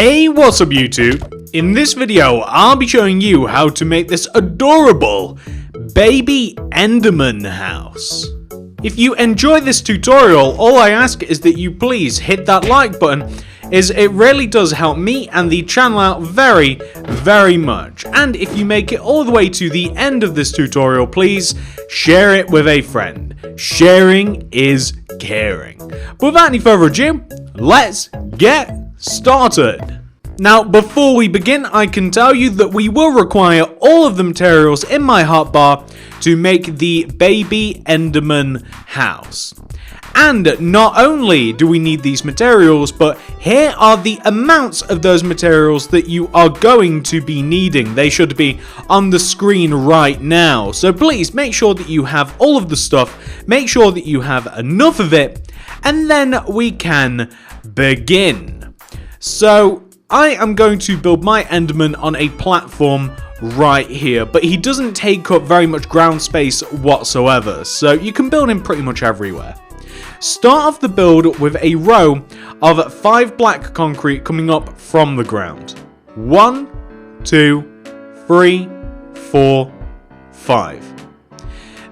Hey, what's up YouTube? In this video, I'll be showing you how to make this adorable baby Enderman house. If you enjoy this tutorial, all I ask is that you please hit that like button, as it really does help me and the channel out very, very much. And if you make it all the way to the end of this tutorial, please share it with a friend. Sharing is caring. But without any further ado, let's get started. Now, before we begin, I can tell you that we will require all of the materials in my hotbar to make the baby Enderman house. And not only do we need these materials, but here are the amounts of those materials that you are going to be needing. They should be on the screen right now. So please make sure that you have all of the stuff, make sure that you have enough of it, and then we can begin. So I am going to build my Enderman on a platform right here, but he doesn't take up very much ground space whatsoever, so you can build him pretty much everywhere. Start off the build with a row of 5 black concrete coming up from the ground. 1, 2, 3, 4, 5.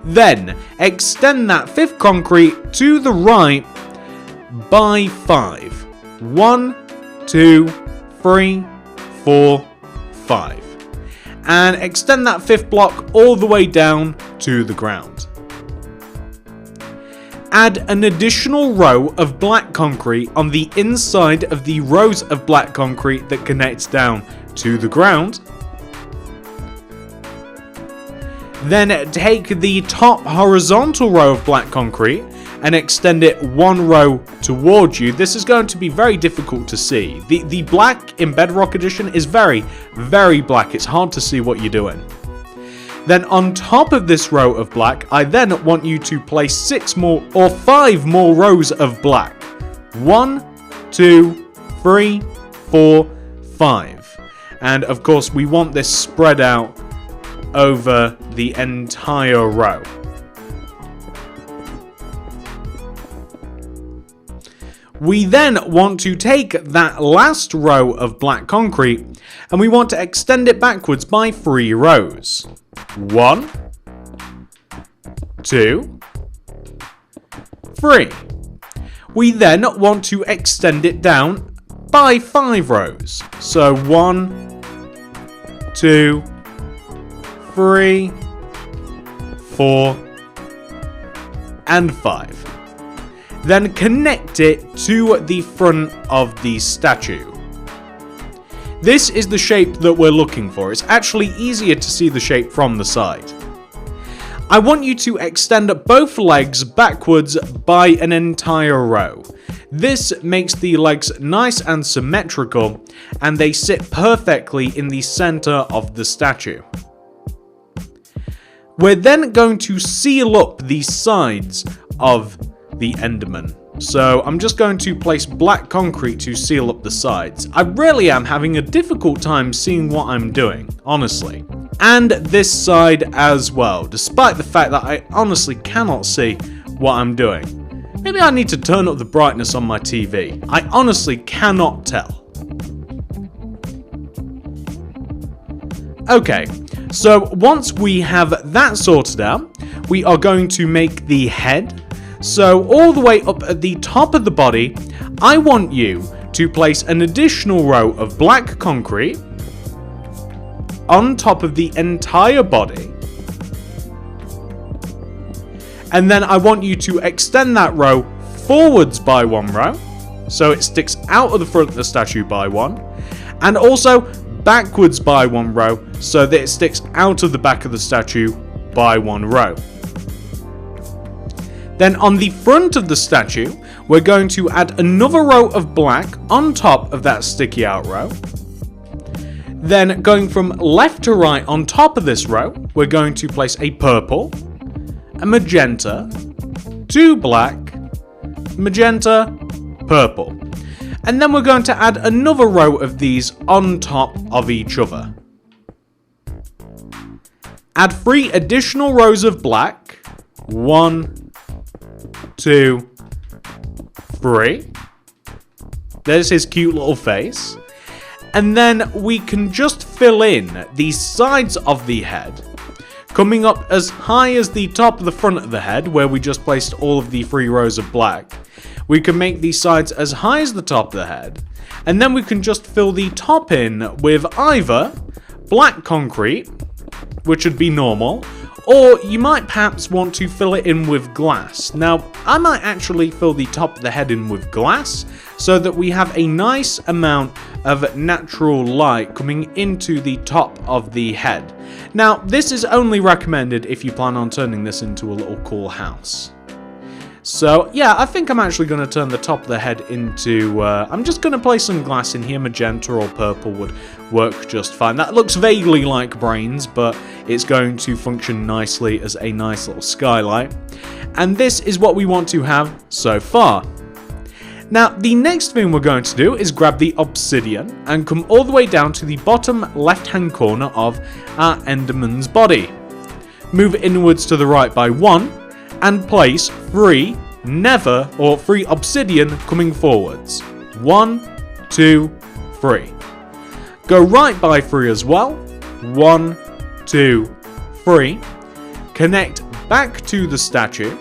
Then extend that 5th concrete to the right by 5. 1, 2, 3, 4, 5. And extend that 5th block all the way down to the ground. Add an additional row of black concrete on the inside of the rows of black concrete that connects down to the ground. Then take the top horizontal row of black concrete and extend it 1 row towards you. This is going to be very difficult to see. The black in Bedrock Edition is very, very black. It's hard to see what you're doing. Then on top of this row of black, I then want you to place 6 more or 5 more rows of black. 1, 2, 3, 4, 5. And of course we want this spread out over the entire row. We then want to take that last row of black concrete and we want to extend it backwards by 3 rows. 1, 2, 3. We then want to extend it down by 5 rows. So 1, 2, 3, 4, and 5. Then connect it to the front of the statue. This is the shape that we're looking for. It's actually easier to see the shape from the side. I want you to extend both legs backwards by an entire row. This makes the legs nice and symmetrical, and they sit perfectly in the center of the statue. We're then going to seal up the sides of the Enderman. So I'm just going to place black concrete to seal up the sides. I really am having a difficult time seeing what I'm doing, honestly. And this side as well, despite the fact that I honestly cannot see what I'm doing. Maybe I need to turn up the brightness on my TV. I honestly cannot tell. Okay, so once we have that sorted out, we are going to make the head. So all the way up at the top of the body, I want you to place an additional row of black concrete on top of the entire body. And then I want you to extend that row forwards by 1 row, so it sticks out of the front of the statue by 1, and also backwards by 1 row, so that it sticks out of the back of the statue by 1 row. Then on the front of the statue, we're going to add another row of black on top of that sticky out row. Then going from left to right on top of this row, we're going to place a purple, a magenta, 2 black, magenta, purple. And then we're going to add another row of these on top of each other. Add 3 additional rows of black, 1, 2, 3. There's his cute little face. And then we can just fill in the sides of the head, coming up as high as the top of the front of the head, where we just placed all of the 3 rows of black. We can make the sides as high as the top of the head, and then we can just fill the top in with either black concrete, which would be normal, or you might perhaps want to fill it in with glass. Now, I might actually fill the top of the head in with glass, so that we have a nice amount of natural light coming into the top of the head. Now, this is only recommended if you plan on turning this into a little cool house. So, yeah, I think I'm actually going to turn the top of the head into, I'm just going to place some glass in here. Magenta or purple would work just fine. That looks vaguely like brains, but it's going to function nicely as a nice little skylight. And this is what we want to have so far. Now, the next thing we're going to do is grab the obsidian and come all the way down to the bottom left-hand corner of our Enderman's body. Move it inwards to the right by 1, and place 3 obsidian coming forwards. 1, 2, 3. Go right by 3 as well. 1, 2, 3. Connect back to the statue.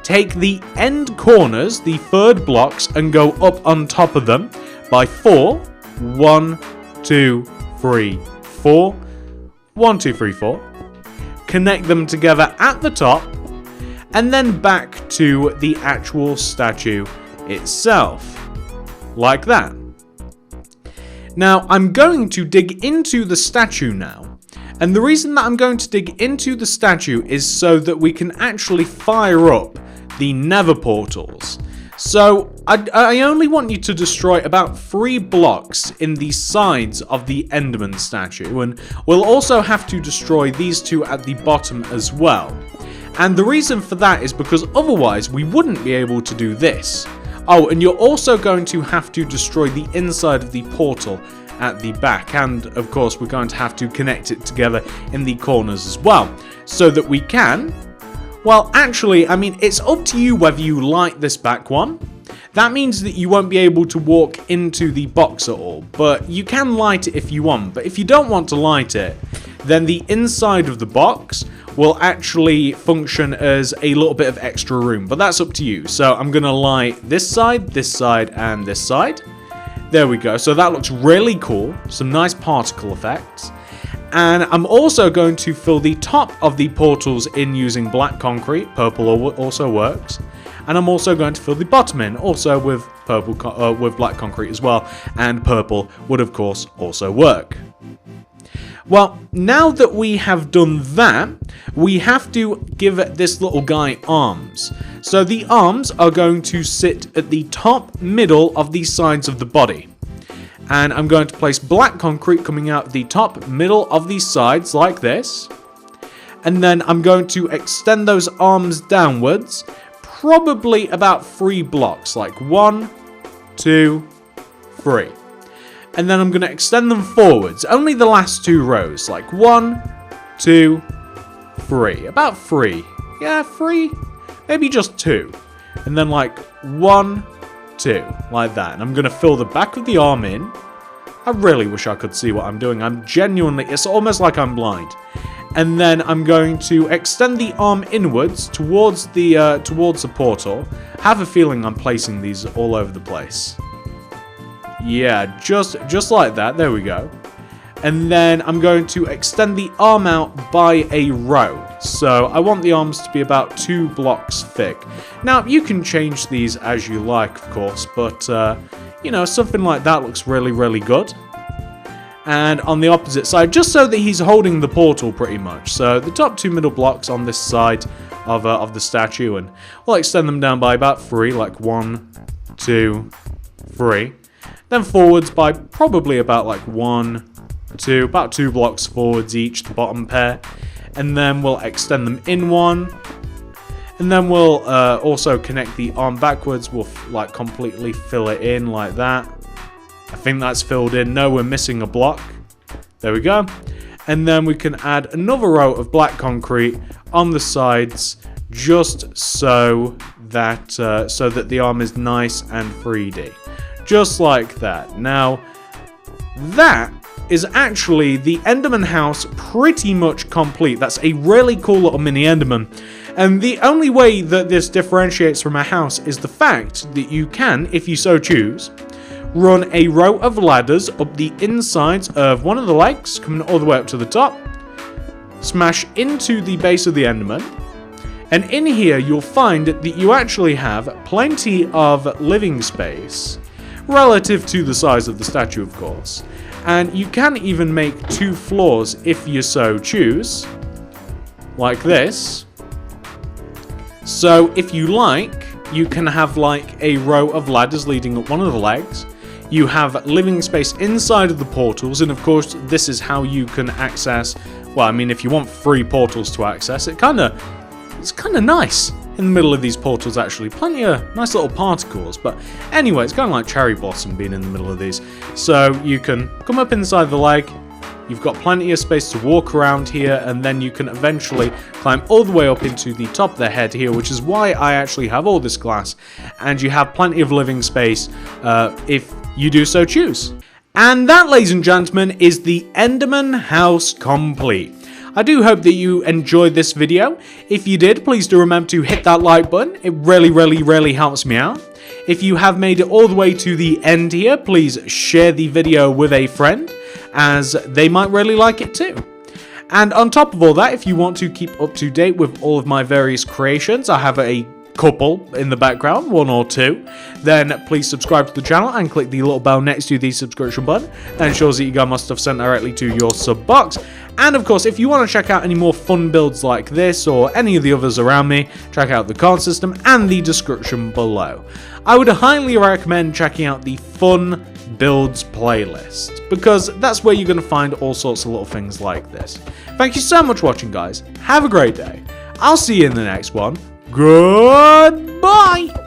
Take the end corners, the 3rd blocks, and go up on top of them by 4. 1, 2, 3, 4. 1, 2, 3, 4. Connect them together at the top, and then back to the actual statue itself. Like that. Now, I'm going to dig into the statue now. And the reason that I'm going to dig into the statue is so that we can actually fire up the nether portals. So, I only want you to destroy about 3 blocks in the sides of the Enderman statue, and we'll also have to destroy these 2 at the bottom as well. And the reason for that is because otherwise we wouldn't be able to do this. Oh, and you're also going to have to destroy the inside of the portal at the back, and of course we're going to have to connect it together in the corners as well, so that we can... Well, actually, I mean, it's up to you whether you light this back one. That means that you won't be able to walk into the box at all, but you can light it if you want. But if you don't want to light it, then the inside of the box will actually function as a little bit of extra room, but that's up to you. So I'm going to light this side, and this side. There we go. So that looks really cool. Some nice particle effects. And I'm also going to fill the top of the portals in using black concrete. Purple also works. And I'm also going to fill the bottom in, also with with black concrete as well. And purple would, of course, also work. Well, now that we have done that, we have to give this little guy arms. So the arms are going to sit at the top middle of the sides of the body. And I'm going to place black concrete coming out the top middle of these sides like this. And then I'm going to extend those arms downwards, probably about 3 blocks, like 1, 2, 3. And then I'm going to extend them forwards, only the last 2 rows, like 1, 2, 3. About 3. Yeah, 3, maybe just 2. And then like 1, 2, like that. And I'm going to fill the back of the arm in. I really wish I could see what I'm doing. I'm genuinely, it's almost like I'm blind. And then I'm going to extend the arm inwards towards the portal. Have a feeling I'm placing these all over the place. Yeah, just like that. There we go. And then I'm going to extend the arm out by a row. So I want the arms to be about 2 blocks thick. Now, you can change these as you like, of course, but, you know, something like that looks really, really good. And on the opposite side, just so that he's holding the portal pretty much. So the top 2 middle blocks on this side of the statue, and we'll extend them down by about 3, like 1, 2, 3. Then forwards by probably about like 1, 2, about 2 blocks forwards each, the bottom pair. And then we'll extend them in 1. And then we'll also connect the arm backwards. We'll like completely fill it in like that. I think that's filled in. No, we're missing a block. There we go. And then we can add another row of black concrete on the sides, just so that the arm is nice and 3D. Just like that. Now, that is actually the Enderman house pretty much complete. That's a really cool little mini Enderman. And the only way that this differentiates from a house is the fact that you can, if you so choose, run a row of ladders up the insides of one of the legs, coming all the way up to the top, smash into the base of the Enderman, and in here you'll find that you actually have plenty of living space, relative to the size of the statue, of course. And you can even make 2 floors if you so choose, like this. So if you like, you can have like a row of ladders leading up one of the legs. You have living space inside of the portals, and of course this is how you can access, well, I mean, if you want 3 portals to access, it's kind of nice in the middle of these portals, actually. Plenty of nice little particles, but anyway, it's kind of like cherry blossom being in the middle of these. So you can come up inside the leg, you've got plenty of space to walk around here, and then you can eventually climb all the way up into the top of the head here, which is why I actually have all this glass, and you have plenty of living space if you do so choose. And that, ladies and gentlemen, is the Enderman house complete. I do hope that you enjoyed this video. If you did, please do remember to hit that like button. It really helps me out. If you have made it all the way to the end here, please share the video with a friend, as they might really like it too. And on top of all that, if you want to keep up to date with all of my various creations, I have a couple in the background, 1 or 2, then please subscribe to the channel and click the little bell next to the subscription button. That ensures that you get my stuff sent directly to your sub box. And of course, if you want to check out any more fun builds like this or any of the others around me, check out the card system and the description below. I would highly recommend checking out the fun builds playlist, because that's where you're going to find all sorts of little things like this. Thank you so much for watching, guys. Have a great day. I'll see you in the next one. Goodbye!